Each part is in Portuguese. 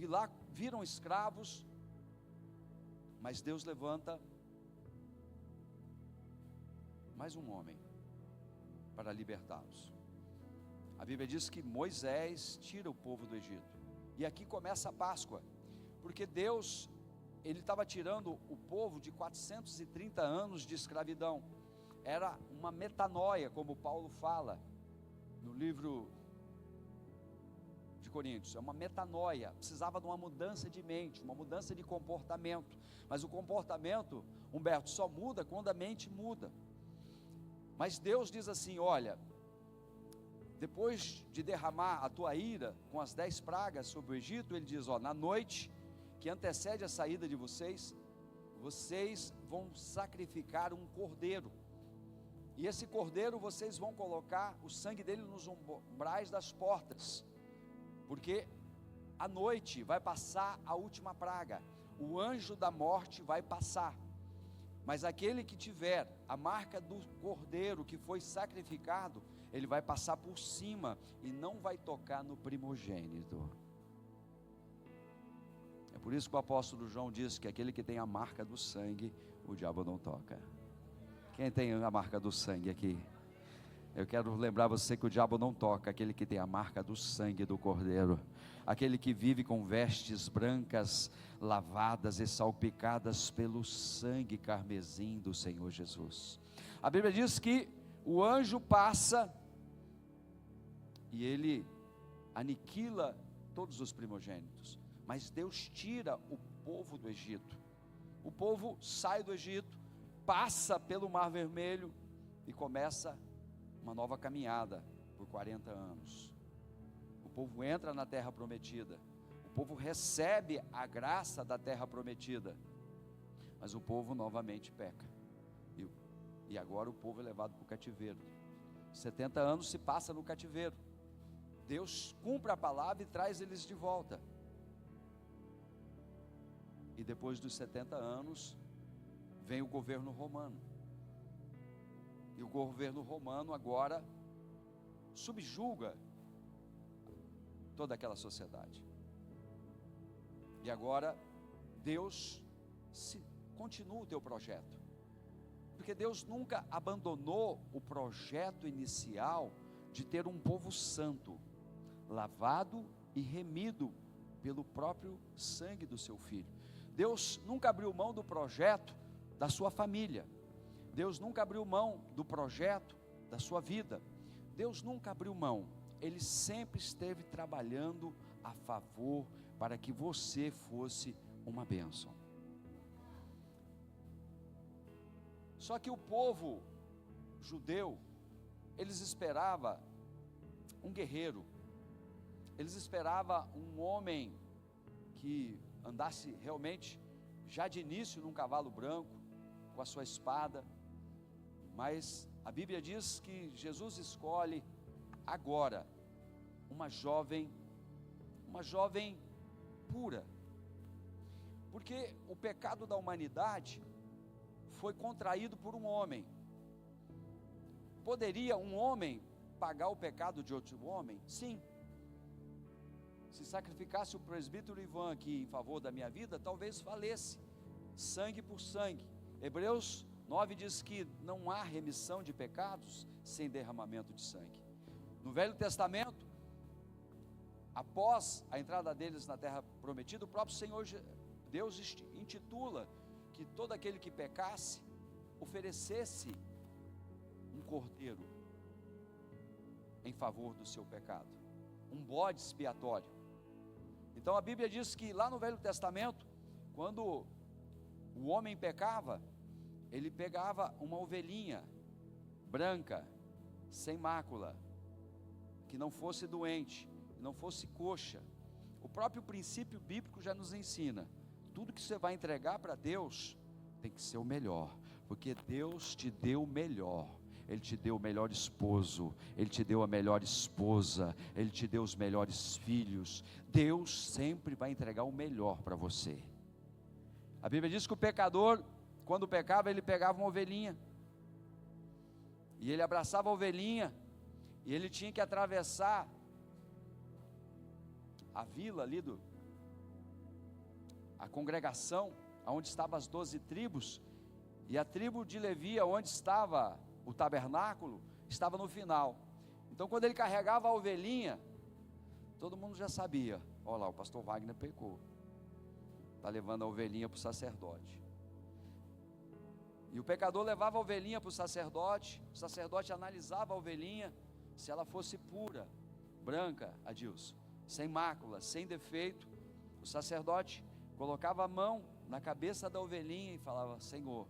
e lá viram escravos, mas Deus levanta mais um homem para libertá-los. A Bíblia diz que Moisés tira o povo do Egito, e aqui começa a Páscoa, porque Deus, Ele estava tirando o povo de 430 anos de escravidão. Era uma metanoia, como Paulo fala no livro de Coríntios, é uma metanoia, precisava de uma mudança de mente, uma mudança de comportamento, mas o comportamento, Humberto, só muda quando a mente muda. Mas Deus diz assim: olha, depois de derramar a tua ira com as 10 pragas sobre o Egito, Ele diz, na noite que antecede a saída de vocês, vocês vão sacrificar um cordeiro, e esse cordeiro vocês vão colocar o sangue dele nos umbrais das portas, porque à noite vai passar a última praga, o anjo da morte vai passar, mas aquele que tiver a marca do cordeiro que foi sacrificado, ele vai passar por cima e não vai tocar no primogênito. É por isso que o apóstolo João diz que aquele que tem a marca do sangue, o diabo não toca. Quem tem a marca do sangue aqui? Eu quero lembrar você que o diabo não toca aquele que tem a marca do sangue do cordeiro, aquele que vive com vestes brancas, lavadas e salpicadas pelo sangue carmesim do Senhor Jesus. A Bíblia diz que o anjo passa e ele aniquila todos os primogênitos, mas Deus tira o povo do Egito. O povo sai do Egito, passa pelo Mar Vermelho e começa uma nova caminhada por 40 anos. O povo entra na terra prometida, o povo recebe a graça da terra prometida, mas o povo novamente peca, e agora o povo é levado para o cativeiro. 70 anos se passa no cativeiro, Deus cumpre a palavra e traz eles de volta, e depois dos 70 anos vem o governo romano, e o governo romano agora subjuga toda aquela sociedade, e agora Deus continua o teu projeto, porque Deus nunca abandonou o projeto inicial de ter um povo santo, lavado e remido pelo próprio sangue do seu Filho. Deus nunca abriu mão do projeto da sua família, Deus nunca abriu mão do projeto da sua vida, Deus nunca abriu mão, Ele sempre esteve trabalhando a favor para que você fosse uma bênção. Só que o povo judeu, eles esperavam um guerreiro, eles esperavam um homem que andasse realmente já de início num cavalo branco, com a sua espada, mas a Bíblia diz que Jesus escolhe agora uma jovem pura, porque o pecado da humanidade foi contraído por um homem. Poderia um homem pagar o pecado de outro homem? Sim. Se sacrificasse o presbítero Ivan aqui em favor da minha vida, talvez valesse, sangue por sangue. Hebreus 9 diz que não há remissão de pecados sem derramamento de sangue. No Velho Testamento, após a entrada deles na terra prometida, o próprio Senhor Deus intitula que todo aquele que pecasse, oferecesse um cordeiro em favor do seu pecado, um bode expiatório. Então a Bíblia diz que lá no Velho Testamento, quando o homem pecava, ele pegava uma ovelhinha branca, sem mácula, que não fosse doente, que não fosse coxa. O próprio princípio bíblico já nos ensina, tudo que você vai entregar para Deus, tem que ser o melhor, porque Deus te deu o melhor. Ele te deu o melhor esposo, Ele te deu a melhor esposa, Ele te deu os melhores filhos. Deus sempre vai entregar o melhor para você. A Bíblia diz que o pecador, quando pecava, ele pegava uma ovelhinha, e ele abraçava a ovelhinha, e ele tinha que atravessar a vila ali a congregação, onde estavam as 12 tribos, e a tribo de Levi, onde estava o tabernáculo, estava no final. Então quando ele carregava a ovelhinha, todo mundo já sabia, olha lá, o pastor Wagner pecou, está levando a ovelhinha para o sacerdote. E o pecador levava a ovelhinha para o sacerdote analisava a ovelhinha, se ela fosse pura, branca, Adilson, sem mácula, sem defeito, o sacerdote colocava a mão na cabeça da ovelhinha e falava: Senhor,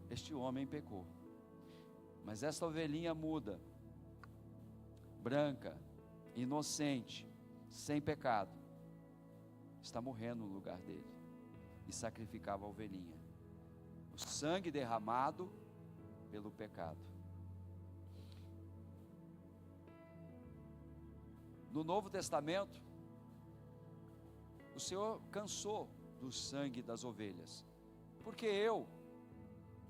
este homem pecou, mas esta ovelhinha muda, branca, inocente, sem pecado, está morrendo no lugar dele. E sacrificava a ovelhinha, o sangue derramado pelo pecado. No Novo Testamento, o Senhor cansou do sangue das ovelhas, porque eu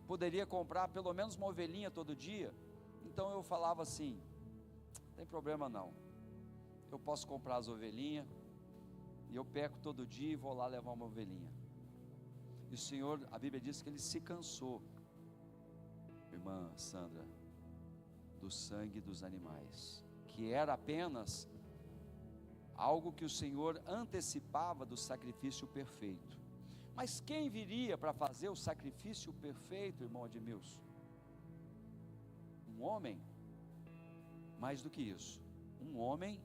poderia comprar pelo menos uma ovelhinha todo dia. Então eu falava assim: não tem problema não, eu posso comprar as ovelhinhas, e eu peco todo dia e vou lá levar uma ovelhinha. E o Senhor, a Bíblia diz que Ele se cansou, irmã Sandra, do sangue dos animais, que era apenas algo que o Senhor antecipava do sacrifício perfeito. Mas quem viria para fazer o sacrifício perfeito, irmão Admilson? Um homem. Mais do que isso, um homem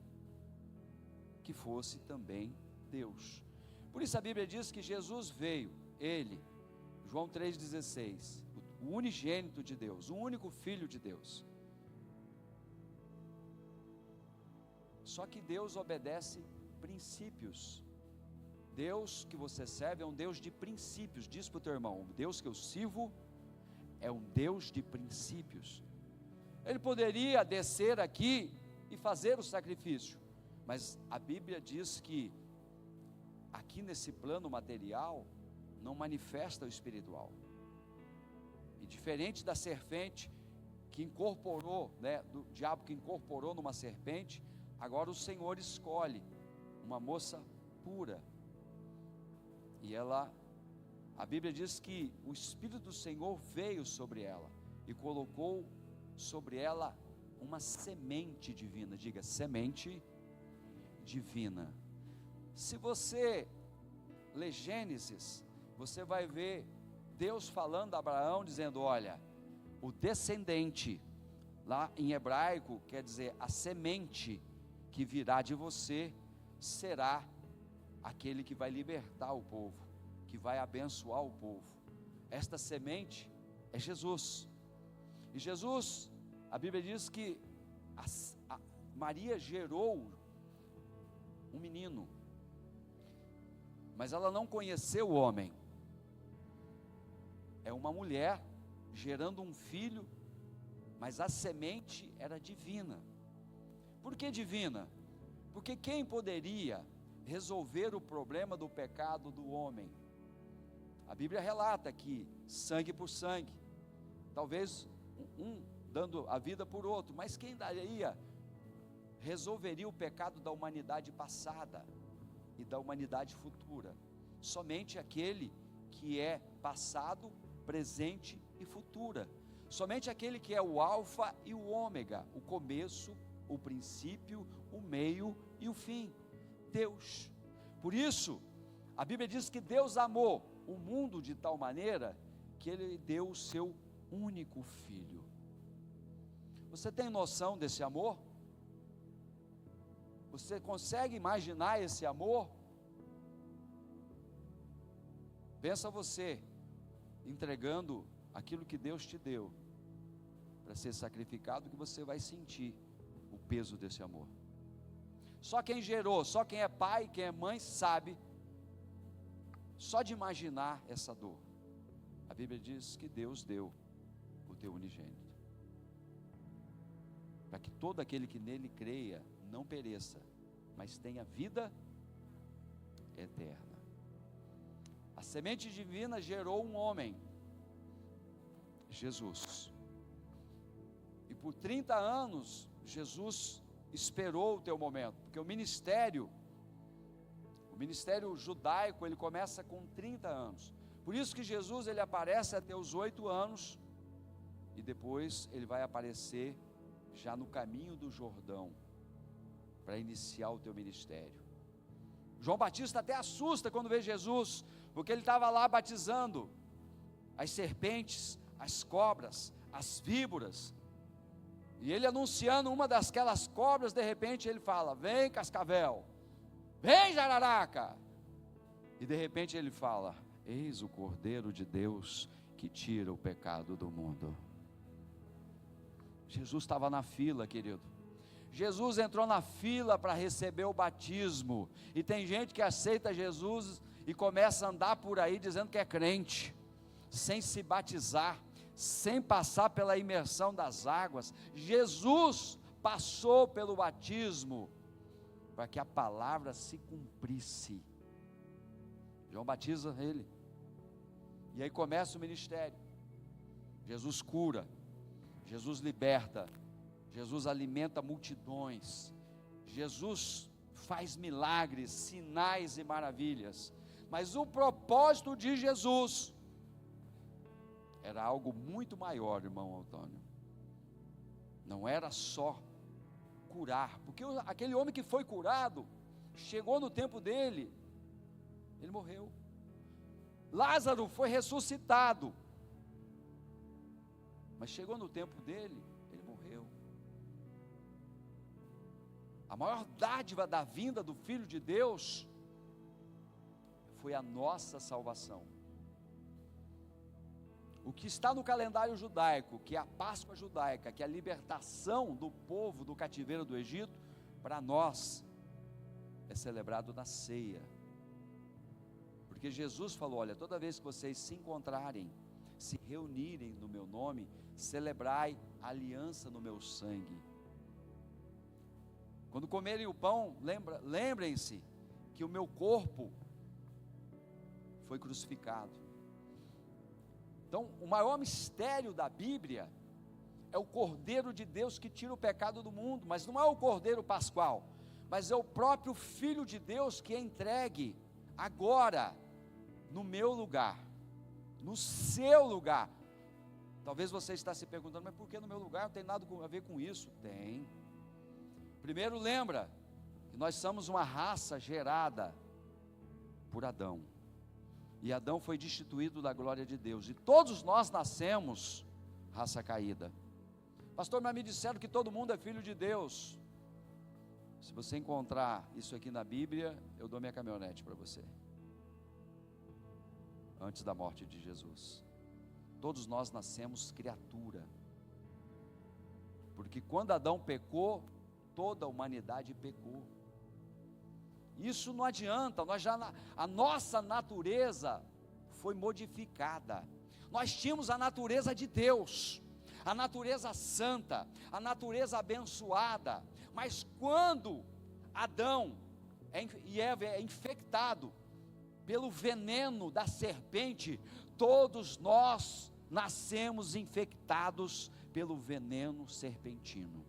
que fosse também Deus. Por isso a Bíblia diz que Jesus veio, Ele, João 3,16, o unigênito de Deus, o único Filho de Deus. Só que Deus obedece princípios. Deus que você serve é um Deus de princípios. Diz para o teu irmão: o Deus que eu sirvo é um Deus de princípios. Ele poderia descer aqui e fazer o sacrifício, mas a Bíblia diz que aqui nesse plano material não manifesta o espiritual. E diferente da serpente que incorporou, do diabo que incorporou numa serpente, agora o Senhor escolhe uma moça pura. E a Bíblia diz que o Espírito do Senhor veio sobre ela e colocou sobre ela uma semente divina. Diga: semente divina. Se você ler Gênesis, você vai ver Deus falando a Abraão, dizendo: olha, o descendente, lá em hebraico quer dizer a semente que virá de você, será aquele que vai libertar o povo, que vai abençoar o povo. Esta semente é Jesus. E Jesus, a Bíblia diz que Maria gerou um menino, mas ela não conheceu o homem. É uma mulher gerando um filho, mas a semente era divina. Por que divina? Porque quem poderia resolver o problema do pecado do homem? A Bíblia relata que sangue por sangue, talvez um dando a vida por outro, mas quem resolveria o pecado da humanidade passada e da humanidade futura? Somente aquele que é passado, presente e futura. Somente aquele que é o alfa e o ômega, o começo, o princípio, o meio e o fim. Deus. Por isso, a Bíblia diz que Deus amou o mundo de tal maneira que Ele deu o seu único filho. Você tem noção desse amor? Você consegue imaginar esse amor? Pensa você entregando aquilo que Deus te deu para ser sacrificado, que você vai sentir o peso desse amor. Só quem gerou, só quem é pai, quem é mãe sabe, só de imaginar essa dor. A Bíblia diz que Deus deu o teu unigênito, para que todo aquele que nele creia não pereça, mas tenha vida eterna. A semente divina gerou um homem, Jesus, e por 30 anos Jesus esperou o teu momento, porque o ministério ministério judaico, ele começa com 30 anos. Por isso que Jesus, ele aparece até os 8 anos, e depois ele vai aparecer já no caminho do Jordão, para iniciar o teu ministério. João Batista até assusta quando vê Jesus, porque ele estava lá batizando as serpentes, as cobras, as víboras, e ele anunciando uma daquelas cobras, de repente ele fala: vem cascavel, vem jararaca, e de repente ele fala: eis o Cordeiro de Deus que tira o pecado do mundo. Jesus estava na fila, querido. Jesus entrou na fila para receber o batismo, e tem gente que aceita Jesus e começa a andar por aí dizendo que é crente, sem se batizar, sem passar pela imersão das águas. Jesus passou pelo batismo para que a palavra se cumprisse. João batiza ele, e aí começa o ministério. Jesus cura, Jesus liberta, Jesus alimenta multidões, Jesus faz milagres, sinais e maravilhas. Mas o propósito de Jesus era algo muito maior, irmão Antônio. Não era só curar, porque aquele homem que foi curado, chegou no tempo dele, ele morreu. Lázaro foi ressuscitado, mas chegou no tempo dele, ele morreu. A maior dádiva da vinda do Filho de Deus foi a nossa salvação. O que está no calendário judaico, que é a Páscoa judaica, que é a libertação do povo do cativeiro do Egito, para nós é celebrado na ceia. Porque Jesus falou: olha, toda vez que vocês se encontrarem, se reunirem no meu nome, celebrai a aliança no meu sangue. Quando comerem o pão, lembrem-se que o meu corpo foi crucificado. Então, o maior mistério da Bíblia é o Cordeiro de Deus que tira o pecado do mundo, mas não é o Cordeiro Pascual, mas é o próprio Filho de Deus que é entregue agora no meu lugar, no seu lugar. Talvez você está se perguntando: mas por que no meu lugar? Não tem nada a ver com isso. Tem. Primeiro, lembra que nós somos uma raça gerada por Adão, e Adão foi destituído da glória de Deus, e todos nós nascemos raça caída. Pastor, mas me disseram que todo mundo é filho de Deus. Se você encontrar isso aqui na Bíblia, eu dou minha caminhonete para você. Antes da morte de Jesus, todos nós nascemos criatura, porque quando Adão pecou, toda a humanidade pecou. Isso não adianta, a nossa natureza foi modificada. Nós tínhamos a natureza de Deus, a natureza santa, a natureza abençoada, mas quando Adão e Eva é infectado pelo veneno da serpente, todos nós nascemos infectados pelo veneno serpentino.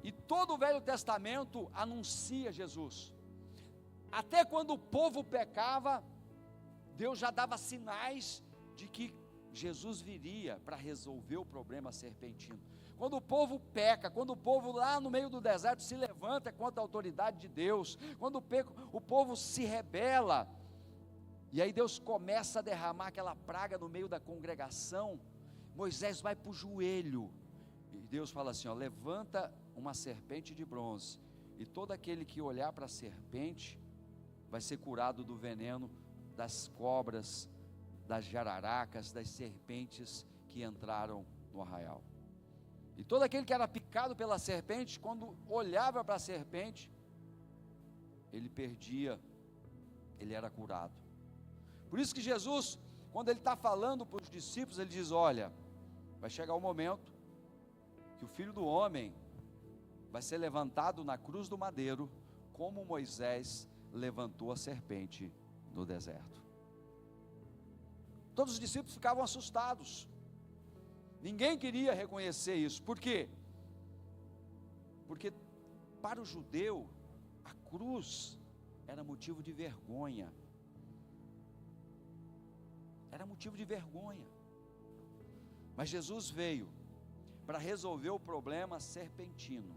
E todo o Velho Testamento anuncia Jesus. Até quando o povo pecava, Deus já dava sinais de que Jesus viria para resolver o problema serpentino. Quando o povo peca, quando o povo lá no meio do deserto se levanta contra a autoridade de Deus, quando o povo se rebela, e aí Deus começa a derramar aquela praga no meio da congregação, Moisés vai para o joelho, e Deus fala assim: ó, levanta uma serpente de bronze, e todo aquele que olhar para a serpente vai ser curado do veneno das cobras, das jararacas, das serpentes que entraram no arraial. E todo aquele que era picado pela serpente, quando olhava para a serpente, ele perdia, ele era curado. Por isso que Jesus, quando ele está falando para os discípulos, ele diz: olha, vai chegar o momento que o Filho do Homem vai ser levantado na cruz do madeiro, como Moisés levantou a serpente no deserto. Todos os discípulos ficavam assustados, ninguém queria reconhecer isso. Por quê? Porque para o judeu, a cruz era motivo de vergonha. Era motivo de vergonha. Mas Jesus veio para resolver o problema serpentino,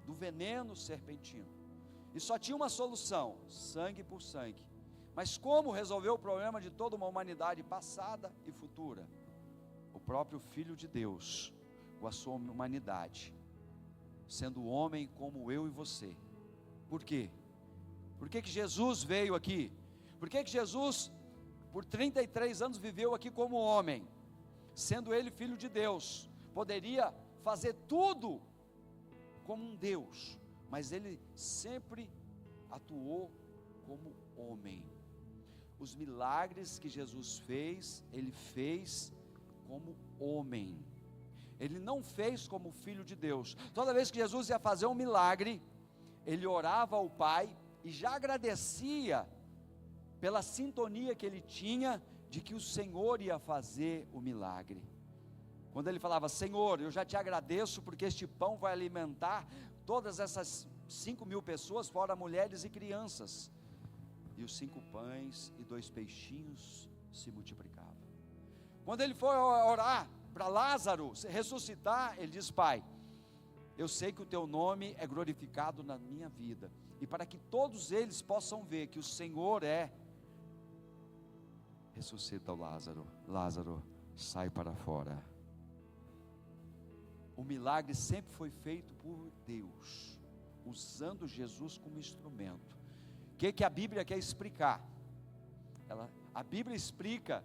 do veneno serpentino. E só tinha uma solução: sangue por sangue. Mas como resolver o problema de toda uma humanidade passada e futura? O próprio Filho de Deus, com a sua humanidade, sendo homem como eu e você. Por quê? Por que Jesus veio aqui? Por que Jesus, por 33 anos, viveu aqui como homem? Sendo ele Filho de Deus, poderia fazer tudo como um Deus, mas ele sempre atuou como homem. Os milagres que Jesus fez, ele fez como homem. Ele não fez como Filho de Deus. Toda vez que Jesus ia fazer um milagre, ele orava ao Pai e já agradecia pela sintonia que ele tinha de que o Senhor ia fazer o milagre. Quando ele falava: Senhor, eu já te agradeço porque este pão vai alimentar todas essas 5.000 pessoas, fora mulheres e crianças. E os 5 pães e 2 peixinhos se multiplicavam. Quando ele foi orar para Lázaro ressuscitar, ele diz: Pai, eu sei que o teu nome é glorificado na minha vida, e para que todos eles possam ver que o Senhor ressuscita o Lázaro. Lázaro, sai para fora. O milagre sempre foi feito por Deus, usando Jesus como instrumento. O que a Bíblia quer explicar? A Bíblia explica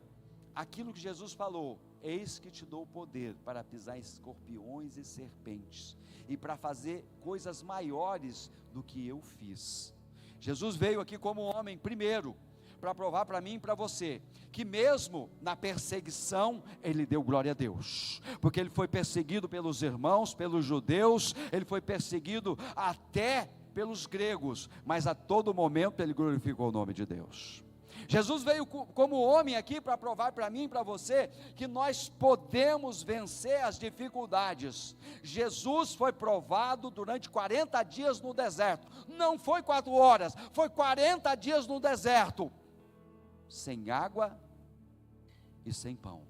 aquilo que Jesus falou: eis que te dou poder para pisar em escorpiões e serpentes, e para fazer coisas maiores do que eu fiz. Jesus veio aqui como homem, primeiro, para provar para mim e para você, que mesmo na perseguição, ele deu glória a Deus, porque ele foi perseguido pelos irmãos, pelos judeus, ele foi perseguido até pelos gregos, mas a todo momento ele glorificou o nome de Deus. Jesus veio como homem aqui para provar para mim e para você que nós podemos vencer as dificuldades. Jesus foi provado durante 40 dias no deserto, não foi 4 horas, foi 40 dias no deserto, sem água e sem pão.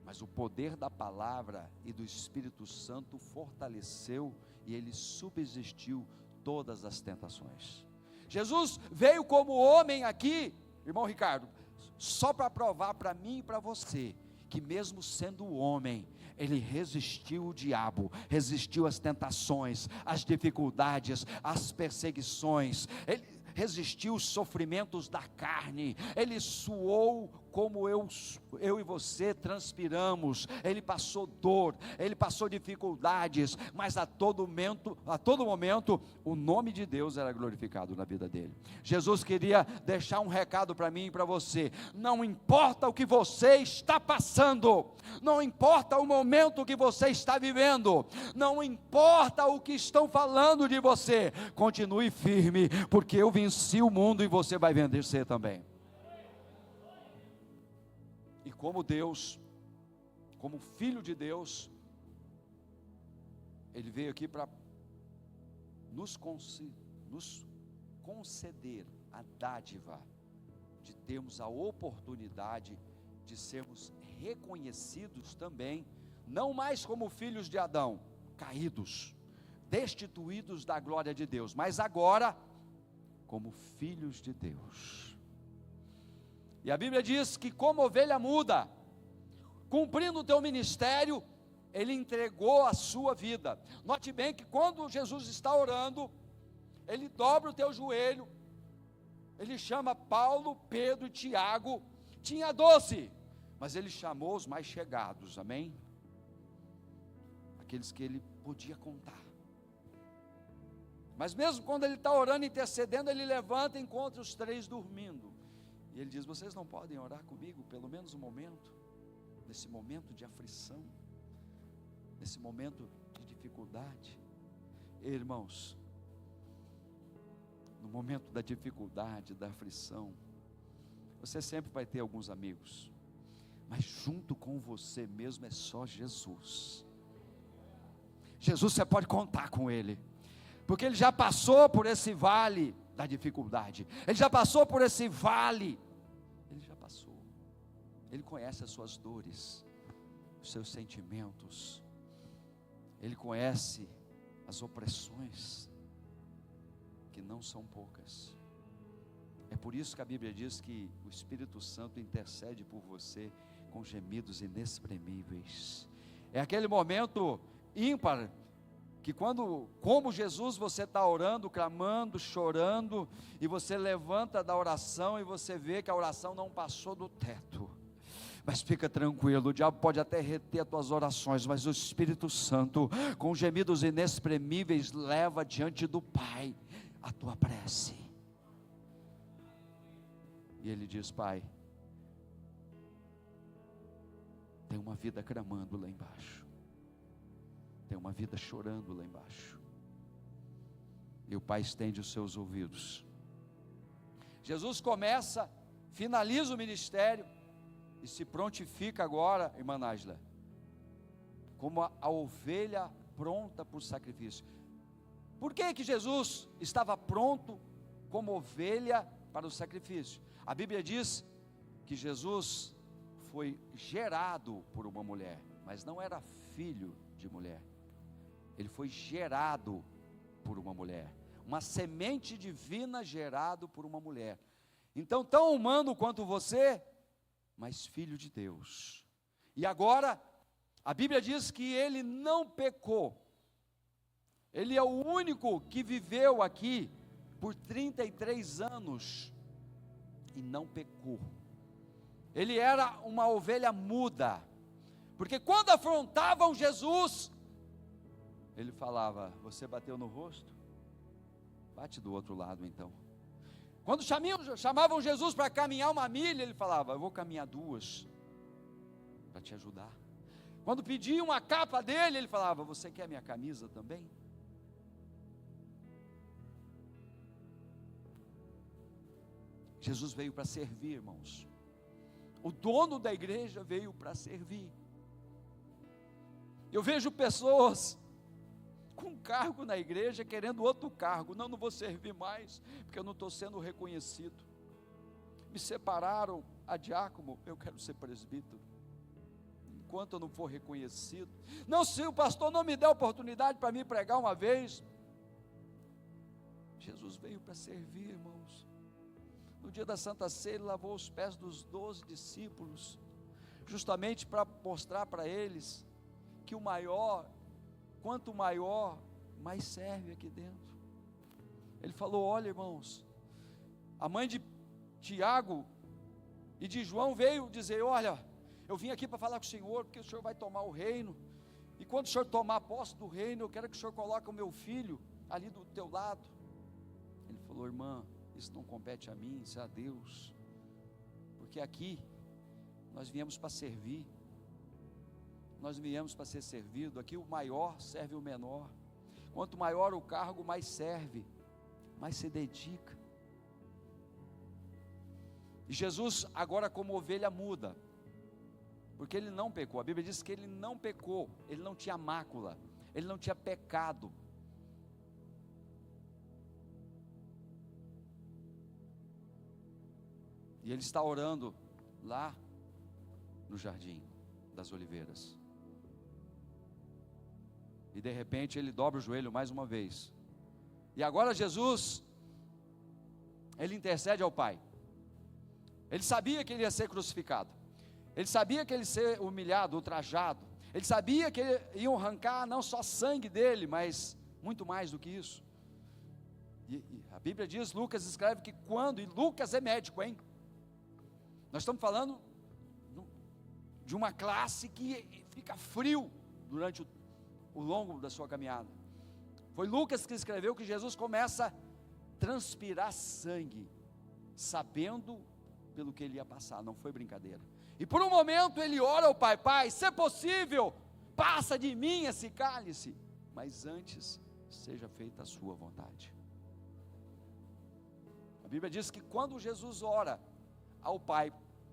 Mas o poder da palavra e do Espírito Santo fortaleceu e ele subsistiu todas as tentações. Jesus veio como homem aqui, irmão Ricardo, só para provar para mim e para você, que mesmo sendo homem, ele resistiu o diabo, resistiu às tentações, às dificuldades, às perseguições, ele resistiu os sofrimentos da carne, ele suou como eu e você transpiramos, ele passou dor, ele passou dificuldades, mas a todo momento, o nome de Deus era glorificado na vida dele. Jesus queria deixar um recado para mim e para você: não importa o que você está passando, não importa o momento que você está vivendo, não importa o que estão falando de você, continue firme, porque eu venci o mundo e você vai vencer também. E como Deus, como Filho de Deus, ele veio aqui para nos conceder a dádiva de termos a oportunidade de sermos reconhecidos também, não mais como filhos de Adão, caídos, destituídos da glória de Deus, mas agora como filhos de Deus. E a Bíblia diz que como ovelha muda, cumprindo o teu ministério, ele entregou a sua vida. Note bem que quando Jesus está orando, ele dobra o teu joelho, ele chama Paulo, Pedro e Tiago, tinha 12, mas ele chamou os mais chegados, amém? Aqueles que ele podia contar. Mas mesmo quando ele está orando, intercedendo, ele levanta e encontra os 3 dormindo. E ele diz: vocês não podem orar comigo pelo menos um momento, nesse momento de aflição, nesse momento de dificuldade? Irmãos, no momento da dificuldade, da aflição, você sempre vai ter alguns amigos, mas junto com você mesmo é só Jesus. Jesus, você pode contar com ele, porque ele já passou por esse vale da dificuldade, ele já passou por esse vale, ele já passou, ele conhece as suas dores, os seus sentimentos, ele conhece as opressões, que não são poucas. É por isso que a Bíblia diz que o Espírito Santo intercede por você com gemidos inexprimíveis. É aquele momento ímpar, que quando, como Jesus, você está orando, clamando, chorando, e você levanta da oração e você vê que a oração não passou do teto. Mas fica tranquilo, o diabo pode até reter as tuas orações, mas o Espírito Santo, com gemidos inexprimíveis, leva diante do Pai a tua prece. E ele diz: Pai, tem uma vida clamando lá embaixo, tem uma vida chorando lá embaixo, e o Pai estende os seus ouvidos. Jesus finaliza o ministério, e se prontifica agora, irmã Nájila, como a ovelha pronta para o sacrifício. Por que Jesus estava pronto como ovelha para o sacrifício? A Bíblia diz que Jesus foi gerado por uma mulher, mas não era filho de mulher. Ele foi gerado por uma mulher, uma semente divina gerado por uma mulher. Então, tão humano quanto você, mas filho de Deus. E agora, a Bíblia diz que ele não pecou. Ele é o único que viveu aqui por 33 anos e não pecou. Ele era uma ovelha muda, porque quando afrontavam Jesus, ele falava: você bateu no rosto? Bate do outro lado então. Quando chamavam Jesus para caminhar uma milha, ele falava: eu vou caminhar 2, para te ajudar. Quando pediam uma capa dele, ele falava: você quer minha camisa também? Jesus veio para servir, irmãos. O dono da igreja veio para servir. Eu vejo pessoas com cargo na igreja querendo outro cargo. Não vou servir mais, porque eu não estou sendo reconhecido. Me separaram a diácono, eu quero ser presbítero. Enquanto eu não for reconhecido. Não, se o pastor não me der oportunidade para me pregar uma vez. Jesus veio para servir, irmãos. No dia da Santa Ceia, ele lavou os pés dos 12 discípulos, justamente para mostrar para eles que quanto maior, mais serve aqui dentro. Ele falou: olha, irmãos, a mãe de Tiago e de João veio dizer: olha, eu vim aqui para falar com o senhor, porque o senhor vai tomar o reino, e quando o senhor tomar posse do reino, eu quero que o senhor coloque o meu filho ali do teu lado. Ele falou: irmã, isso não compete a mim, isso é a Deus, porque aqui nós viemos para servir, nós viemos para ser servido. Aqui o maior serve o menor, quanto maior o cargo, mais serve, mais se dedica. E Jesus agora, como ovelha muda, porque ele não pecou, a Bíblia diz que ele não pecou, ele não tinha mácula, ele não tinha pecado. E ele está orando lá no jardim das oliveiras. E de repente ele dobra o joelho mais uma vez. E agora Jesus, ele intercede ao Pai. Ele sabia que ele ia ser crucificado. Ele sabia que ele ia ser humilhado, ultrajado. Ele sabia que iam arrancar não só sangue dele, mas muito mais do que isso. E a Bíblia diz, Lucas escreve que quando, e Lucas é médico, hein? Nós estamos falando de uma classe que fica frio durante o longo da sua caminhada. Foi Lucas que escreveu que Jesus começa a transpirar sangue, sabendo pelo que ele ia passar, não foi brincadeira. E por um momento ele ora ao Pai: Pai, se é possível, passa de mim esse cálice, mas antes seja feita a sua vontade. A Bíblia diz que quando Jesus ora ao Pai,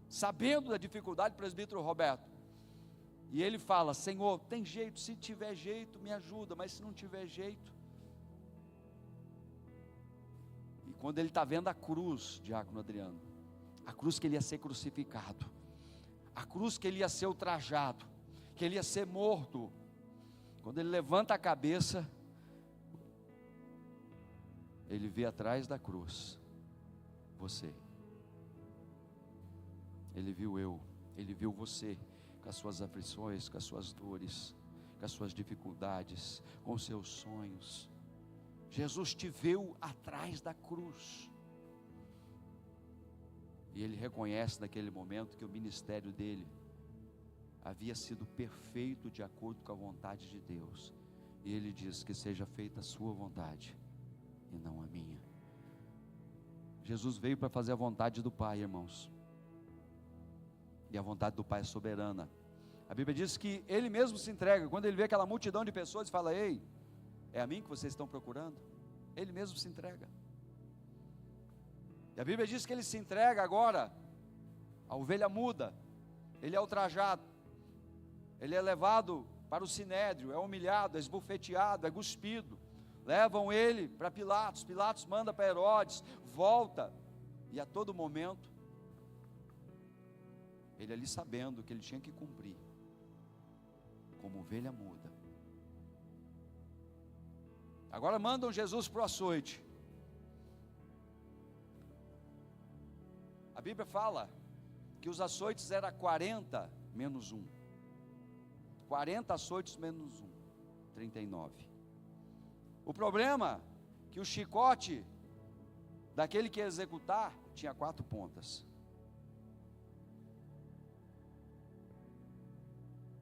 sabendo da dificuldade, presbítero Roberto, e ele fala: Senhor, tem jeito, se tiver jeito me ajuda, mas se não tiver jeito, quando ele está vendo a cruz, diácono Adriano, a cruz que ele ia ser crucificado, a cruz que ele ia ser ultrajado, que ele ia ser morto, quando ele levanta a cabeça, ele vê atrás da cruz você. Ele viu eu, ele viu você, com as suas aflições, com as suas dores, com as suas dificuldades, com os seus sonhos. Jesus te viu atrás da cruz. E ele reconhece naquele momento que o ministério dele havia sido perfeito de acordo com a vontade de Deus. E ele diz: que seja feita a sua vontade e não a minha. Jesus veio para fazer a vontade do Pai, irmãos. E a vontade do Pai é soberana. A Bíblia diz que ele mesmo se entrega. Quando ele vê aquela multidão de pessoas e fala: ei, é a mim que vocês estão procurando? Ele mesmo se entrega. E a Bíblia diz que ele se entrega agora. A ovelha muda, ele é ultrajado, ele é levado para o sinédrio, é humilhado, é esbofeteado, é cuspido. Levam ele para Pilatos, Pilatos manda para Herodes, volta, e a todo momento, ele ali sabendo que ele tinha que cumprir, como ovelha muda. Agora mandam Jesus para o açoite. A Bíblia fala que os açoites eram 40 menos 1. 40 açoites menos 1, 39. O problema é que o chicote daquele que ia executar tinha 4 pontas.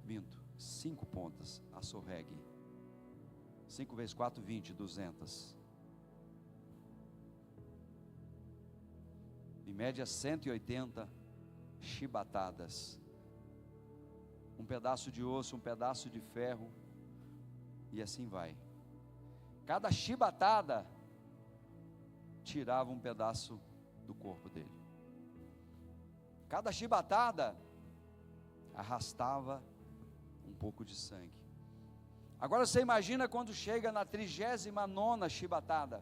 Minto, 5 pontas, a sorregue. 5 vezes 4, 20, 200. Em média 180 chibatadas. Um pedaço de osso, um pedaço de ferro, e assim vai. Cada chibatada tirava um pedaço do corpo dele. Cada chibatada arrastava um pouco de sangue. Agora você imagina quando chega na 39ª chibatada,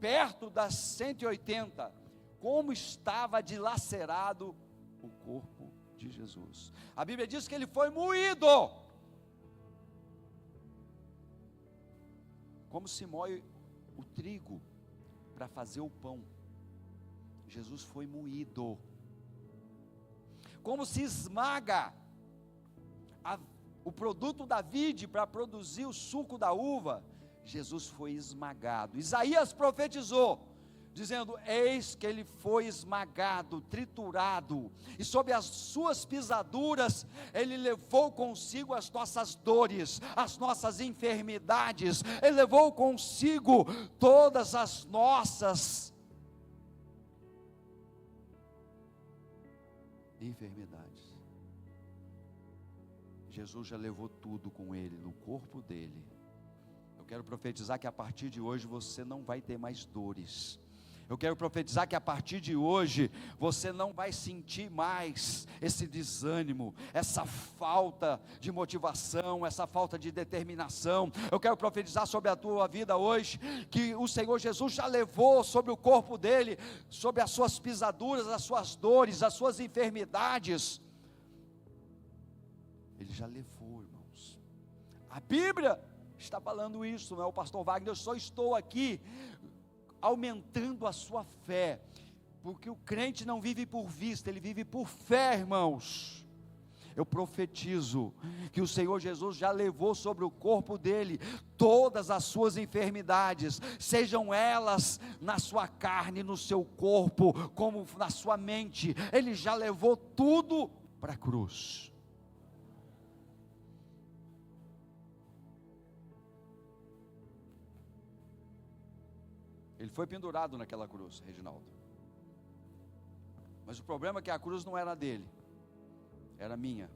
perto das 180, como estava dilacerado o corpo de Jesus. A Bíblia diz que ele foi moído, como se moe o trigo para fazer o pão. Jesus foi moído, como se esmaga o produto da vide para produzir o suco da uva. Jesus foi esmagado. Isaías profetizou, dizendo: eis que ele foi esmagado, triturado, e sob as suas pisaduras, ele levou consigo as nossas dores, as nossas enfermidades, ele levou consigo todas as nossas enfermidades. Jesus já levou tudo com ele, no corpo dele. Eu quero profetizar que a partir de hoje você não vai ter mais dores. Eu quero profetizar que a partir de hoje você não vai sentir mais esse desânimo, essa falta de motivação, essa falta de determinação. Eu quero profetizar sobre a tua vida hoje que o Senhor Jesus já levou sobre o corpo dele, sobre as suas pisaduras, as suas dores, as suas enfermidades. Ele já levou, irmãos. A Bíblia está falando isso, não é o pastor Wagner? Eu só estou aqui aumentando a sua fé, porque o crente não vive por vista, ele vive por fé, irmãos. Eu profetizo que o Senhor Jesus já levou sobre o corpo dele todas as suas enfermidades, sejam elas na sua carne, no seu corpo, como na sua mente. Ele já levou tudo para a cruz. Ele foi pendurado naquela cruz, Reginaldo. Mas o problema é que a cruz não era dele, era minha,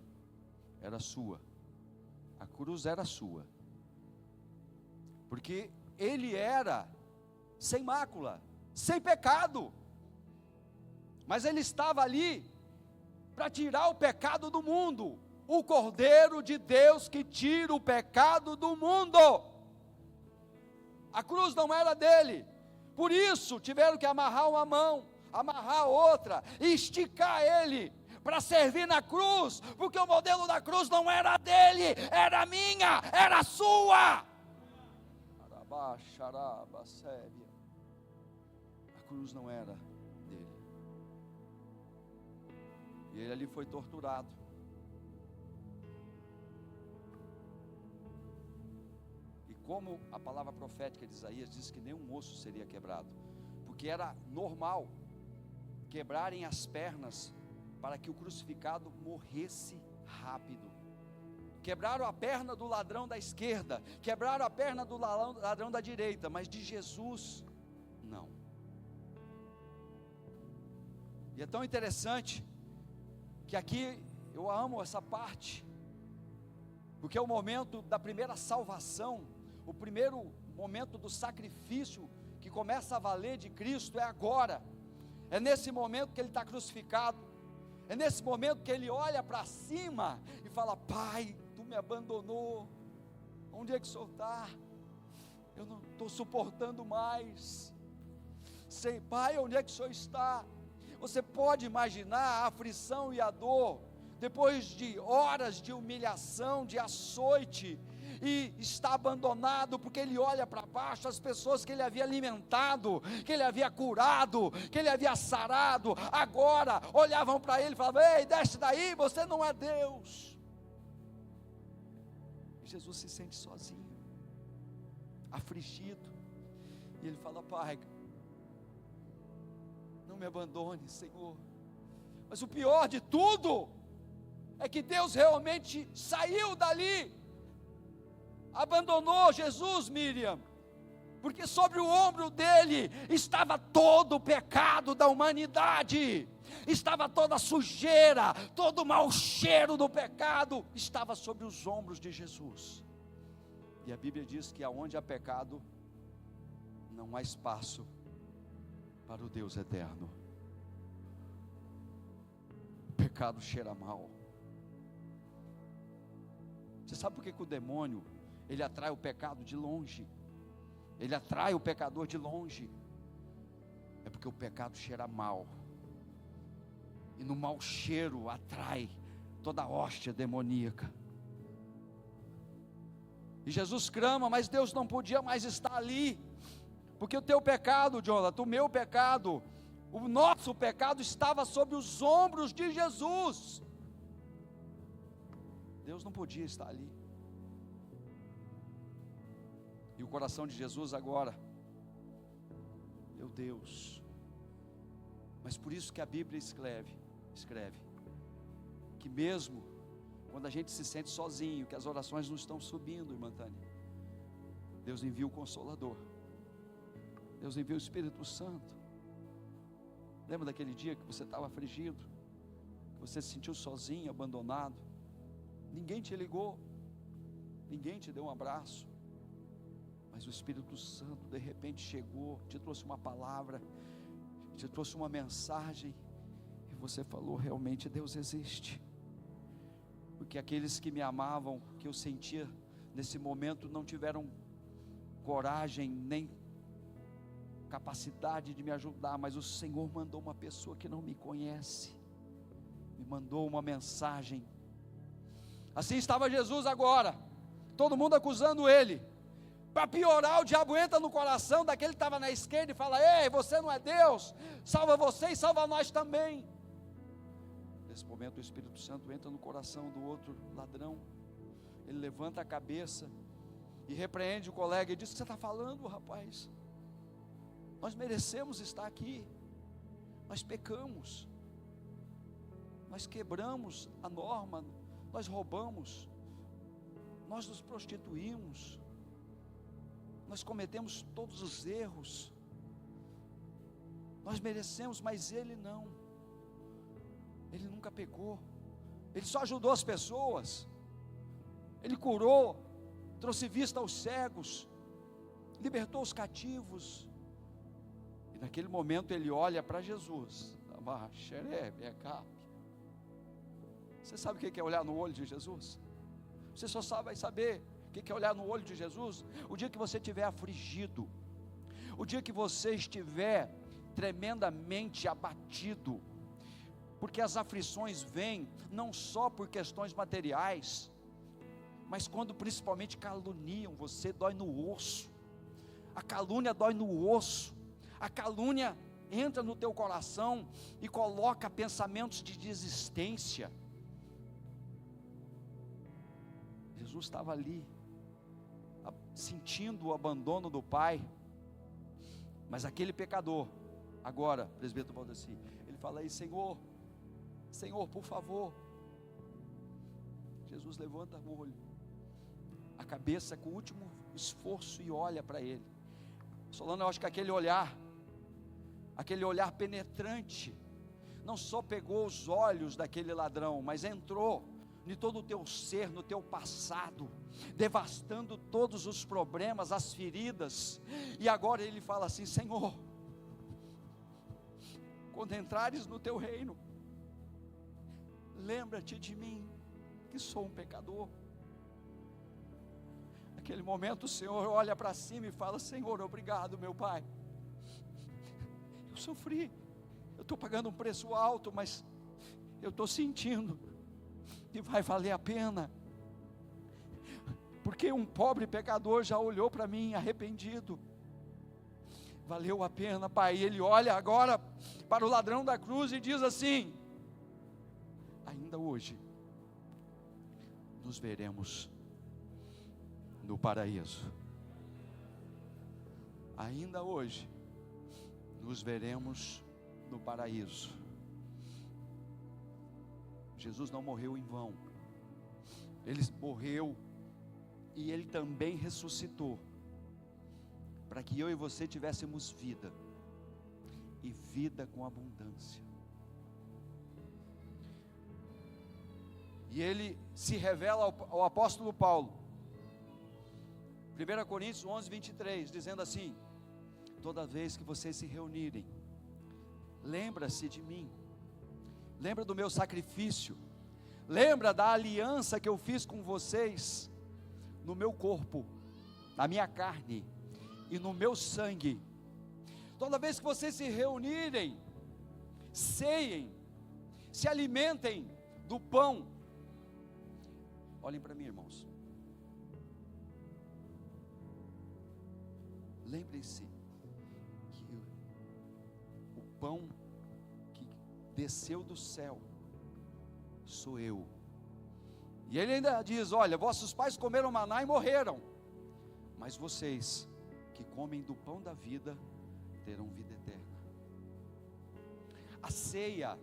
era sua. A cruz era sua, porque ele era sem mácula, sem pecado, mas ele estava ali para tirar o pecado do mundo, o Cordeiro de Deus que tira o pecado do mundo. A cruz não era dele, Por isso tiveram que amarrar uma mão, amarrar a outra e esticar ele para servir na cruz, porque o modelo da cruz não era dele, era minha, era sua. A cruz não era dele. E ele ali foi torturado. E como a palavra profética de Isaías diz que nenhum osso seria quebrado, porque era normal quebrarem as pernas para que o crucificado morresse rápido. Quebraram a perna do ladrão da esquerda, quebraram a perna do ladrão da direita, mas de Jesus, não. E é tão interessante, que aqui, eu amo essa parte, porque é o momento da primeira salvação, o primeiro momento do sacrifício, que começa a valer de Cristo, é agora, é nesse momento que ele está crucificado, é nesse momento que ele olha para cima, e fala: Pai, Tu me abandonou, onde é que o Senhor está? Eu não estou suportando mais, sei, Pai, onde é que o Senhor está? Você pode imaginar a aflição e a dor, depois de horas de humilhação, de açoite, e está abandonado, porque ele olha para baixo, as pessoas que ele havia alimentado, que ele havia curado, que ele havia sarado, agora olhavam para ele e falavam: ei, desce daí, você não é Deus. E Jesus se sente sozinho, afligido, e ele fala: Pai, não me abandone, Senhor. Mas o pior de tudo é que Deus realmente saiu dali, abandonou Jesus, Miriam, porque sobre o ombro dele estava todo o pecado da humanidade, estava toda a sujeira, todo o mau cheiro do pecado, estava sobre os ombros de Jesus. E a Bíblia diz que aonde há pecado, não há espaço para o Deus eterno. O pecado cheira mal. Você sabe por que o demônio, ele atrai o pecado de longe? Ele atrai o pecador de longe. É porque o pecado cheira mal. E no mau cheiro atrai toda a hóstia demoníaca. E Jesus clama, mas Deus não podia mais estar ali, porque o teu pecado, Jonathan, o meu pecado, o nosso pecado estava sobre os ombros de Jesus. Deus não podia estar ali. E o coração de Jesus agora, meu Deus. Mas por isso que a Bíblia escreve que mesmo quando a gente se sente sozinho, que as orações não estão subindo, irmã Tânia, Deus envia o Consolador, Deus envia o Espírito Santo. Lembra daquele dia que você estava afligido, que você se sentiu sozinho, abandonado, ninguém te ligou, ninguém te deu um abraço, mas o Espírito Santo de repente chegou, te trouxe uma palavra, te trouxe uma mensagem, e você falou: realmente Deus existe, porque aqueles que me amavam, que eu sentia nesse momento, não tiveram coragem, nem capacidade de me ajudar, mas o Senhor mandou uma pessoa que não me conhece, me mandou uma mensagem. Assim estava Jesus agora, todo mundo acusando ele. Para piorar, o diabo entra no coração daquele que estava na esquerda e fala: ei, você não é Deus, salva você e salva nós também. Nesse momento o Espírito Santo entra no coração do outro ladrão, ele levanta a cabeça e repreende o colega e diz: o que você está falando, rapaz? Nós merecemos estar aqui, nós pecamos, nós quebramos a norma, nós roubamos, nós nos prostituímos, nós cometemos todos os erros, nós merecemos, mas ele não, ele nunca pecou, ele só ajudou as pessoas, ele curou, trouxe vista aos cegos, libertou os cativos. E naquele momento ele olha para Jesus. Você sabe o que é olhar no olho de Jesus? Você só vai saber o que é olhar no olho de Jesus o dia que você estiver afligido, o dia que você estiver tremendamente abatido, porque as aflições vêm não só por questões materiais, mas quando principalmente caluniam você, dói no osso. A calúnia dói no osso. A calúnia entra no teu coração e coloca pensamentos de desistência. Jesus estava ali, sentindo o abandono do Pai, mas aquele pecador, agora, presbítero Valdeci, ele fala aí: Senhor, por favor. Jesus levanta o olho, a cabeça com o último esforço e olha para ele. Solano, eu acho que aquele olhar penetrante, não só pegou os olhos daquele ladrão, mas entrou em todo o teu ser, no teu passado, devastando todos os problemas, as feridas, e agora ele fala assim: Senhor, quando entrares no teu reino, lembra-te de mim, que sou um pecador. Naquele momento o Senhor olha para cima e fala: Senhor, obrigado, meu Pai, eu sofri, eu estou pagando um preço alto, mas eu estou sentindo que vai valer a pena, porque um pobre pecador já olhou para mim arrependido. Valeu a pena, Pai. E ele olha agora para o ladrão da cruz e diz assim: ainda hoje nos veremos no paraíso. Ainda hoje nos veremos no paraíso. Jesus não morreu em vão. Ele morreu e Ele também ressuscitou, para que eu e você tivéssemos vida, e vida com abundância. E Ele se revela ao apóstolo Paulo, 1 Coríntios 11, 23, dizendo assim: toda vez que vocês se reunirem, lembra-se de mim, lembra do meu sacrifício, lembra da aliança que eu fiz com vocês, no meu corpo, na minha carne e no meu sangue. Toda vez que vocês se reunirem, ceiem, se alimentem do pão. Olhem para mim, irmãos. Lembrem-se que o pão que desceu do céu sou eu. E ele ainda diz: olha, vossos pais comeram maná e morreram, mas vocês que comem do pão da vida terão vida eterna. A ceia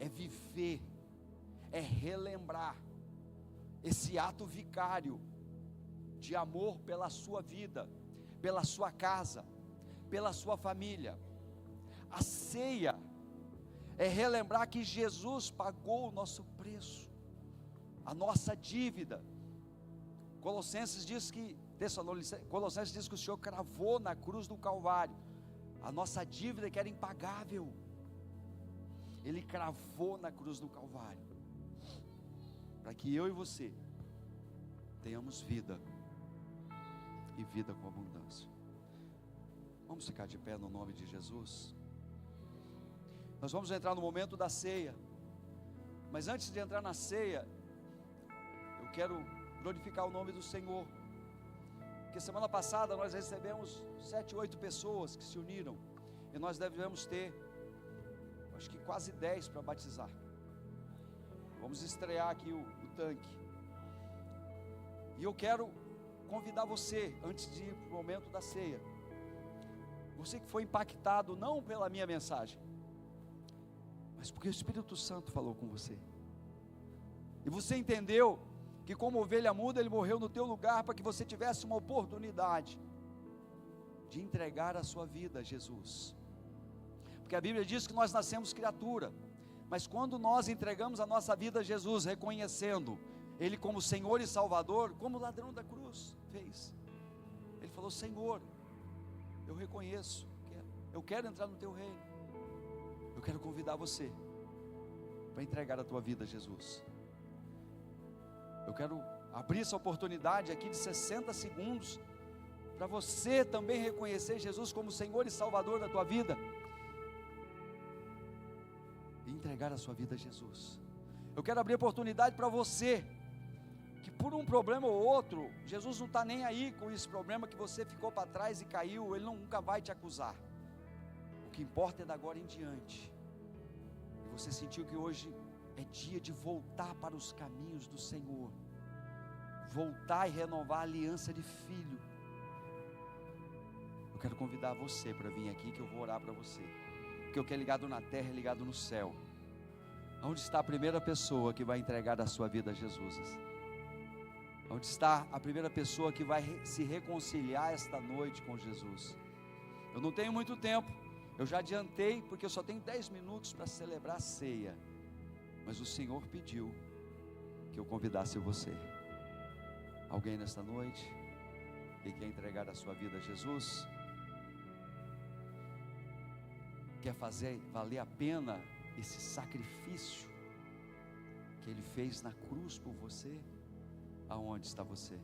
é viver, é relembrar esse ato vicário de amor pela sua vida, pela sua casa, pela sua família. A ceia é relembrar que Jesus pagou o nosso preço, a nossa dívida. Colossenses diz que o Senhor cravou na cruz do Calvário a nossa dívida, que era impagável. Ele cravou na cruz do Calvário, para que eu e você tenhamos vida, e vida com abundância. Vamos ficar de pé no nome de Jesus. Nós vamos entrar no momento da ceia, mas antes de entrar na ceia, eu quero glorificar o nome do Senhor, porque semana passada nós recebemos 7, 8 pessoas que se uniram, e nós devemos ter, acho que quase 10 para batizar. Vamos estrear aqui o tanque, e eu quero convidar você, antes de ir para o momento da ceia, você que foi impactado não pela minha mensagem, mas porque o Espírito Santo falou com você, e você entendeu que como ovelha muda Ele morreu no teu lugar, para que você tivesse uma oportunidade de entregar a sua vida a Jesus, porque a Bíblia diz que nós nascemos criatura, mas quando nós entregamos a nossa vida a Jesus, reconhecendo Ele como Senhor e Salvador, como o ladrão da cruz fez, ele falou: Senhor, eu reconheço, eu quero entrar no teu reino. Eu quero convidar você para entregar a tua vida a Jesus. Eu quero abrir essa oportunidade aqui de 60 segundos, para você também reconhecer Jesus como Senhor e Salvador da tua vida, e entregar a sua vida a Jesus. Eu quero abrir oportunidade para você, que por um problema ou outro, Jesus não está nem aí com esse problema que você ficou para trás e caiu, Ele nunca vai te acusar. O que importa é da agora em diante. E você sentiu que hoje é dia de voltar para os caminhos do Senhor, voltar e renovar a aliança de filho. Eu quero convidar você para vir aqui, que eu vou orar para você, porque o que é ligado na terra é ligado no céu. Onde está a primeira pessoa que vai entregar a sua vida a Jesus? Onde está a primeira pessoa que vai se reconciliar esta noite com Jesus? Eu não tenho muito tempo, eu já adiantei, porque eu só tenho 10 minutos para celebrar a ceia, mas o Senhor pediu que eu convidasse você. Alguém nesta noite que quer entregar a sua vida a Jesus? Quer fazer valer a pena esse sacrifício que Ele fez na cruz por você? Aonde está você?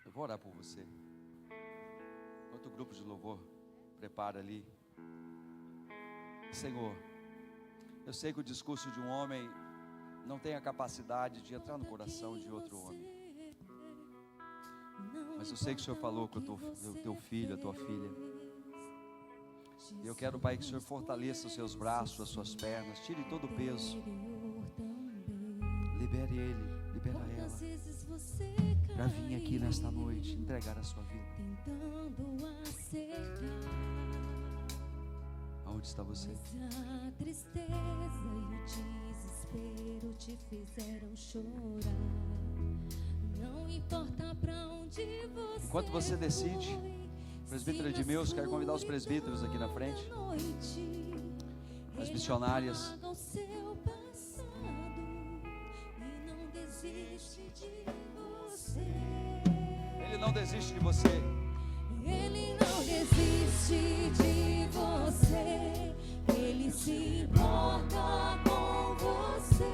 Eu vou orar por você. Enquanto o grupo de louvor prepara ali. Senhor, eu sei que o discurso de um homem não tem a capacidade de entrar no coração de outro homem, mas eu sei que o Senhor falou com o teu filho, a tua filha. E eu quero, Pai, que o Senhor fortaleça os seus braços, as suas pernas, tire todo o peso, libere ele, libera ela, para vir aqui nesta noite entregar a sua vida. Aonde está você? A tristeza e o desespero te fizeram chorar. Não importa pra onde você. Enquanto você decide, presbítero Edmeus, quero convidar os presbíteros aqui na frente, as missionárias. Ele não desiste de você. Ele não desiste de você. Ele se importa com você.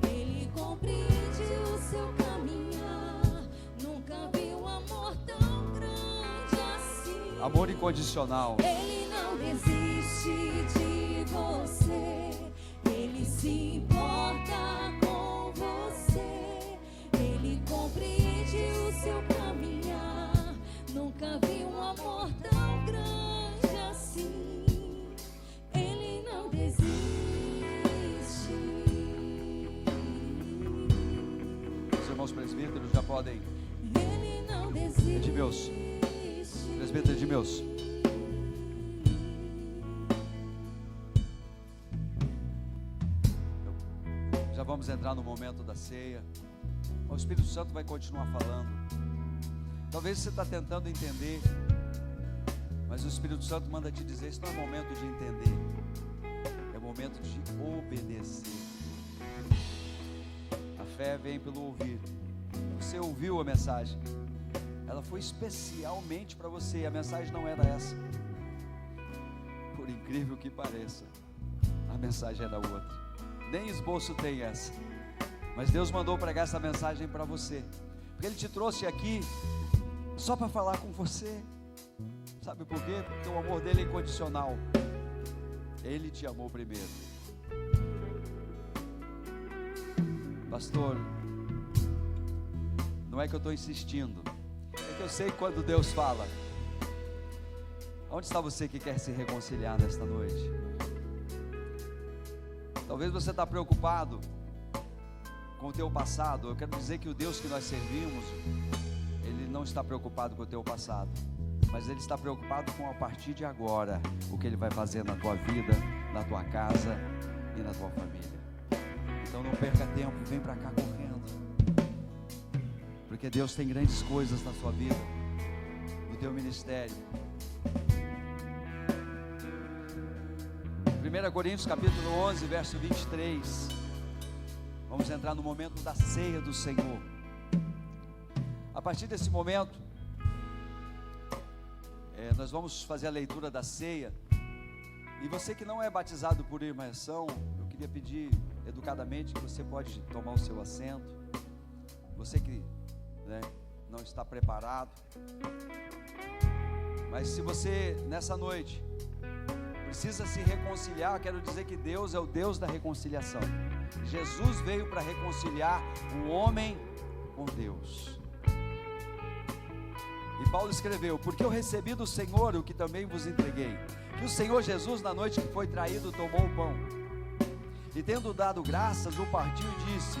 Ele compreende o seu caminhar. Nunca viu amor tão grande assim. Amor incondicional. Ele não desiste de você. Ele se importa com você. Ele compreende o seu caminhar. Nunca vi um amor tão grande assim. Ele não desiste. Os irmãos presbíteros já podem. Ele não desiste. Edmeus, presbítero Edmeus. Já vamos entrar no momento da ceia. O Espírito Santo vai continuar falando. Talvez você está tentando entender, mas o Espírito Santo manda te dizer: isso não é momento de entender, é momento de obedecer. A fé vem pelo ouvir. Você ouviu a mensagem, ela foi especialmente para você. A mensagem não era essa, por incrível que pareça, a mensagem era outra. Nem esboço tem essa, mas Deus mandou pregar essa mensagem para você, porque Ele te trouxe aqui só para falar com você. Sabe por quê? Porque o amor dele é incondicional. Ele te amou primeiro. Pastor, não é que eu estou insistindo, é que eu sei quando Deus fala. Onde está você que quer se reconciliar nesta noite? Talvez você está preocupado com o teu passado. Eu quero dizer que o Deus que nós servimos, Ele não está preocupado com o teu passado, mas Ele está preocupado com a partir de agora, o que Ele vai fazer na tua vida, na tua casa e na tua família. Então não perca tempo, vem para cá correndo, porque Deus tem grandes coisas na sua vida, no teu ministério. 1 Coríntios capítulo 11, verso 23. Vamos entrar no momento da ceia do Senhor. A partir desse momento, nós vamos fazer a leitura da ceia. E você que não é batizado por imersão, eu queria pedir educadamente que você pode tomar o seu assento. Você que não está preparado, mas se você nessa noite precisa se reconciliar, quero dizer que Deus é o Deus da reconciliação. Jesus veio para reconciliar o homem com Deus. E Paulo escreveu: porque eu recebi do Senhor o que também vos entreguei, que o Senhor Jesus, na noite que foi traído, tomou o pão, e tendo dado graças, o partiu e disse: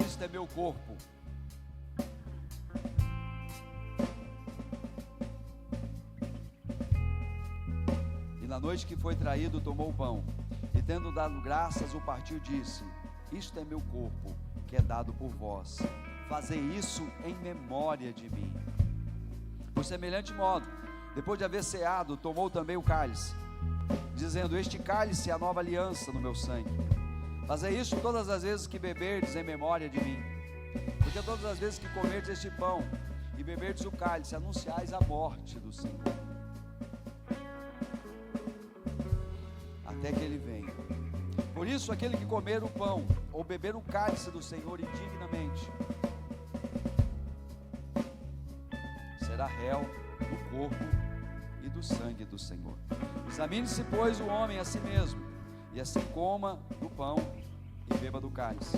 isto é meu corpo. E na noite que foi traído, tomou o pão, e tendo dado graças, o partiu e disse: isto é meu corpo, que é dado por vós, fazei isso em memória de mim. Por semelhante modo, depois de haver ceado, tomou também o cálice, dizendo: este cálice é a nova aliança no meu sangue. Fazei isso todas as vezes que beberdes em memória de mim. Porque todas as vezes que comerdes este pão e beberdes o cálice, anunciais a morte do Senhor, até que Ele venha. Por isso, aquele que comer o pão ou beber o cálice do Senhor indignamente, será réu do corpo e do sangue do Senhor. Examine-se, pois, o homem a si mesmo, e assim coma do pão e beba do cálice.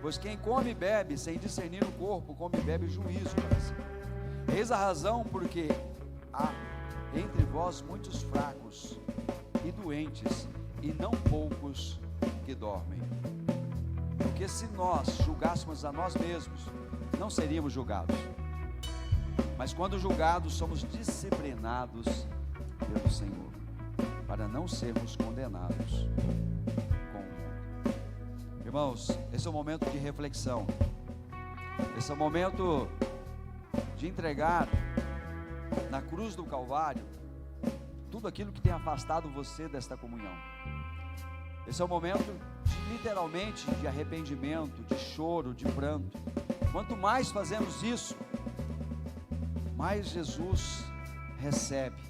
Pois quem come e bebe sem discernir o corpo, come e bebe juízo para si. Eis a razão porque há entre vós muitos fracos e doentes, e não poucos que dormem. Porque se nós julgássemos a nós mesmos, não seríamos julgados. Mas quando julgados, somos disciplinados pelo Senhor, para não sermos condenados com o mundo. Irmãos, esse é um momento de reflexão. Esse é o momento de entregar na cruz do Calvário tudo aquilo que tem afastado você desta comunhão. Esse é o momento literalmente de arrependimento, de choro, de pranto. Quanto mais fazemos isso, mais Jesus recebe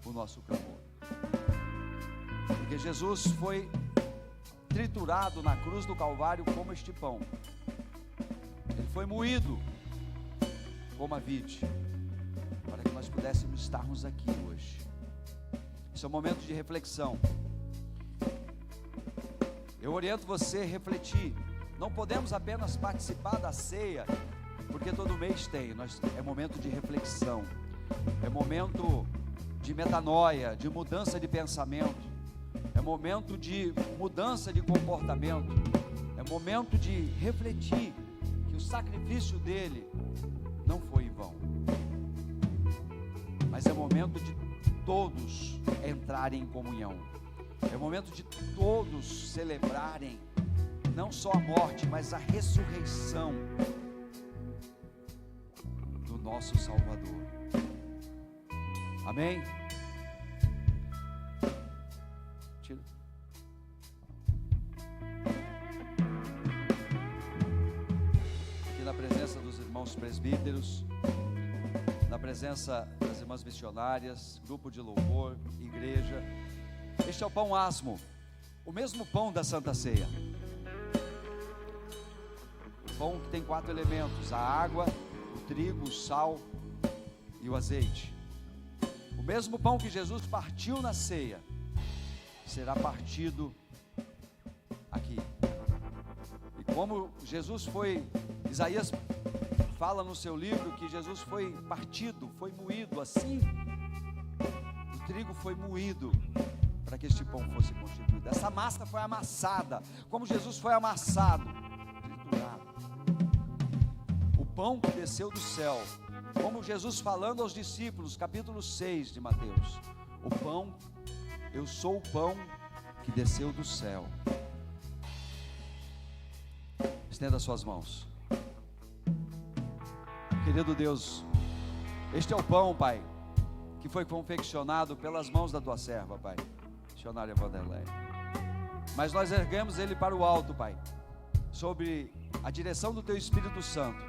o nosso clamor. Porque Jesus foi triturado na cruz do Calvário como este pão. Ele foi moído como a vide, para que nós pudéssemos estarmos aqui hoje. Esse é um momento de reflexão. Eu oriento você a refletir. Não podemos apenas participar da ceia, porque todo mês tem. É momento de reflexão, é momento de metanoia, de mudança de pensamento, é momento de mudança de comportamento, é momento de refletir que o sacrifício dele não foi em vão. Mas é momento de todos entrarem em comunhão, é momento de todos celebrarem não só a morte, mas a ressurreição do nosso Salvador. Amém? Tira. Aqui na presença dos irmãos presbíteros, na presença das irmãs missionárias, grupo de louvor, igreja, este é o pão asmo, o mesmo pão da Santa Ceia. O pão que tem 4 elementos: a água, o trigo, o sal e o azeite. O mesmo pão que Jesus partiu na ceia será partido aqui. E como Jesus foi, Isaías fala no seu livro que Jesus foi partido, foi moído, assim o trigo foi moído para que este pão fosse constituído. Essa massa foi amassada, como Jesus foi amassado, triturado. O pão que desceu do céu, como Jesus falando aos discípulos, capítulo 6 de Mateus: o pão, eu sou o pão que desceu do céu. Estenda suas mãos. Querido Deus, este é o pão, Pai, que foi confeccionado pelas mãos da tua serva, Pai. Missionária Vanderlei. Mas nós erguemos ele para o alto, Pai, sobre a direção do Teu Espírito Santo,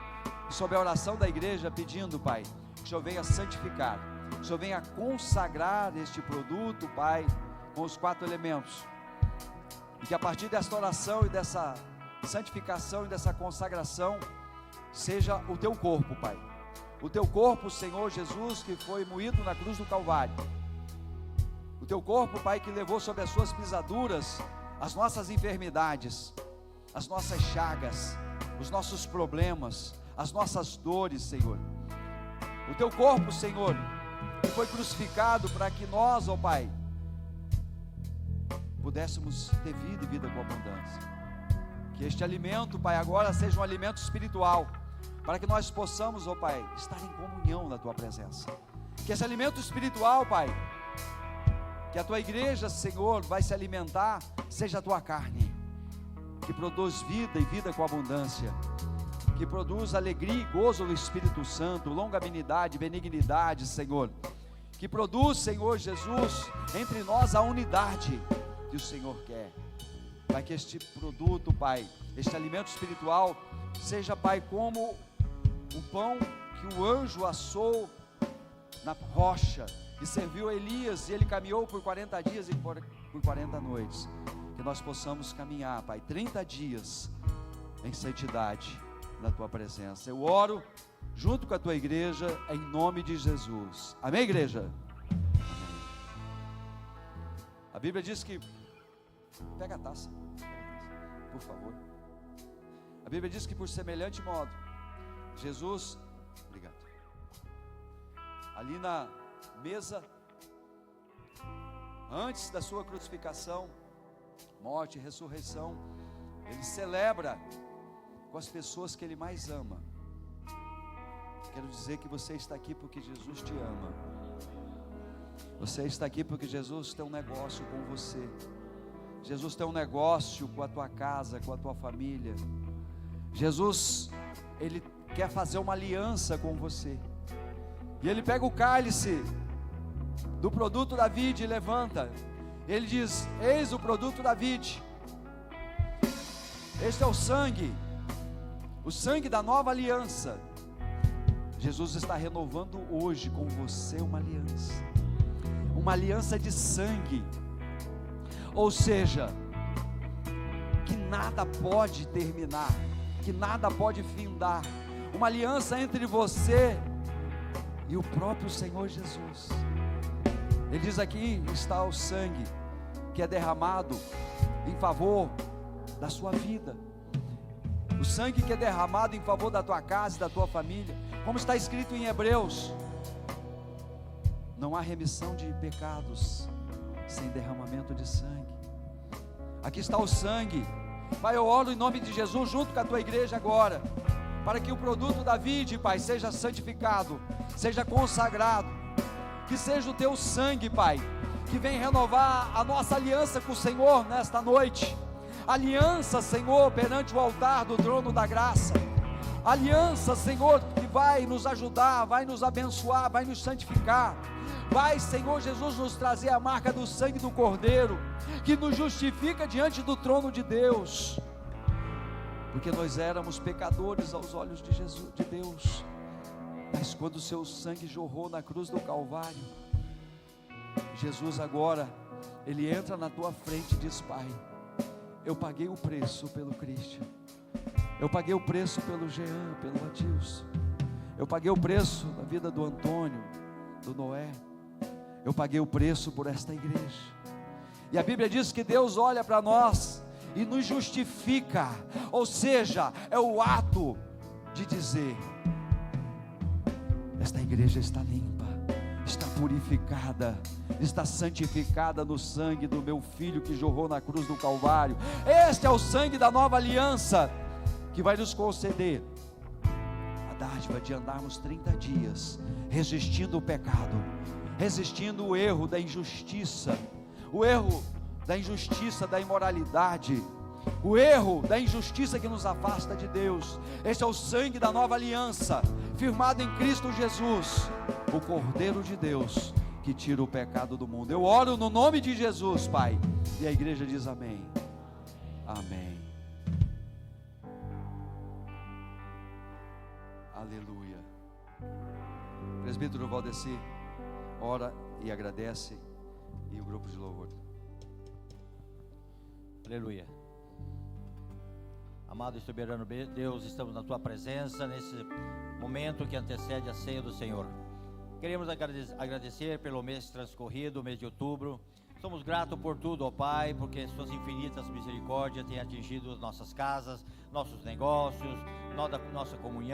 e sobre a oração da igreja, pedindo, Pai, que o Senhor venha santificar, que o Senhor venha consagrar este produto, Pai, com os 4 elementos, e que a partir desta oração e dessa santificação e dessa consagração, seja o Teu corpo, Pai, o Teu corpo, Senhor Jesus, que foi moído na cruz do Calvário, o Teu corpo, Pai, que levou sobre as suas pisaduras as nossas enfermidades, as nossas chagas, os nossos problemas, as nossas dores, Senhor. O Teu corpo, Senhor, que foi crucificado para que nós, ó Pai, pudéssemos ter vida e vida com abundância. Que este alimento, Pai, agora seja um alimento espiritual, para que nós possamos, ó Pai, estar em comunhão na Tua presença. Que esse alimento espiritual, Pai, que a Tua igreja, Senhor, vai se alimentar, seja a Tua carne, que produz vida e vida com abundância, que produz alegria e gozo no Espírito Santo, longanimidade, benignidade, Senhor, que produz, Senhor Jesus, entre nós a unidade que o Senhor quer. Pai, que este produto, Pai, este alimento espiritual, seja, Pai, como o pão que o anjo assou na rocha, e serviu a Elias, e ele caminhou por 40 dias e por 40 noites, que nós possamos caminhar, Pai, 30 dias em santidade na Tua presença. Eu oro junto com a Tua igreja, em nome de Jesus, amém, igreja? Amém. A Bíblia diz que, pega a taça, por favor. A Bíblia diz que por semelhante modo, Jesus, obrigado, ali na mesa, antes da sua crucificação, morte e ressurreição, Ele celebra com as pessoas que Ele mais ama. Quero dizer que você está aqui porque Jesus te ama. Você está aqui porque Jesus tem um negócio com você. Jesus tem um negócio com a tua casa, com a tua família. Jesus, Ele quer fazer uma aliança com você. E Ele pega o cálice do produto da vide e levanta. Ele diz: eis o produto da vide. Este é o sangue da nova aliança. Jesus está renovando hoje com você uma aliança de sangue, ou seja, que nada pode terminar, que nada pode findar, uma aliança entre você e o próprio Senhor Jesus. Ele diz: aqui está o sangue que é derramado em favor da sua vida, o sangue que é derramado em favor da tua casa e da tua família, como está escrito em Hebreus: não há remissão de pecados sem derramamento de sangue. Aqui está o sangue. Pai, eu oro em nome de Jesus junto com a tua igreja agora, para que o produto da vide, Pai, seja santificado, seja consagrado, que seja o teu sangue, Pai, que vem renovar a nossa aliança com o Senhor nesta noite. Aliança, Senhor, perante o altar do trono da graça. Aliança, Senhor, que vai nos ajudar, vai nos abençoar, vai nos santificar. Vai, Senhor Jesus, nos trazer a marca do sangue do Cordeiro, que nos justifica diante do trono de Deus, porque nós éramos pecadores aos olhos de Jesus, de Deus, mas quando o seu sangue jorrou na cruz do Calvário, Jesus agora, Ele entra na tua frente e diz: Pai, eu paguei o preço pelo Cristo, eu paguei o preço pelo Jean, pelo Adilson, eu paguei o preço da vida do Antônio, do Noé, eu paguei o preço por esta igreja. E a Bíblia diz que Deus olha para nós e nos justifica, ou seja, é o ato de dizer: esta igreja está limpa, está purificada, está santificada no sangue do meu Filho que jorrou na cruz do Calvário. Este é o sangue da nova aliança, que vai nos conceder a dádiva de andarmos 30 dias resistindo o pecado, resistindo o erro da injustiça, o erro da injustiça, da imoralidade, o erro da injustiça que nos afasta de Deus. Este é o sangue da nova aliança, firmado em Cristo Jesus, o Cordeiro de Deus, que que tira o pecado do mundo. Eu oro no nome de Jesus, Pai. E a igreja diz amém. Amém. Aleluia. Presbítero Valdeci, ora e agradece. E o grupo de louvor. Aleluia. Amado e soberano Deus, estamos na Tua presença nesse momento que antecede a ceia do Senhor. Queremos agradecer pelo mês transcorrido, o mês de outubro. Somos gratos por tudo, ó Pai, porque Suas infinitas misericórdias têm atingido nossas casas, nossos negócios, nossa comunhão.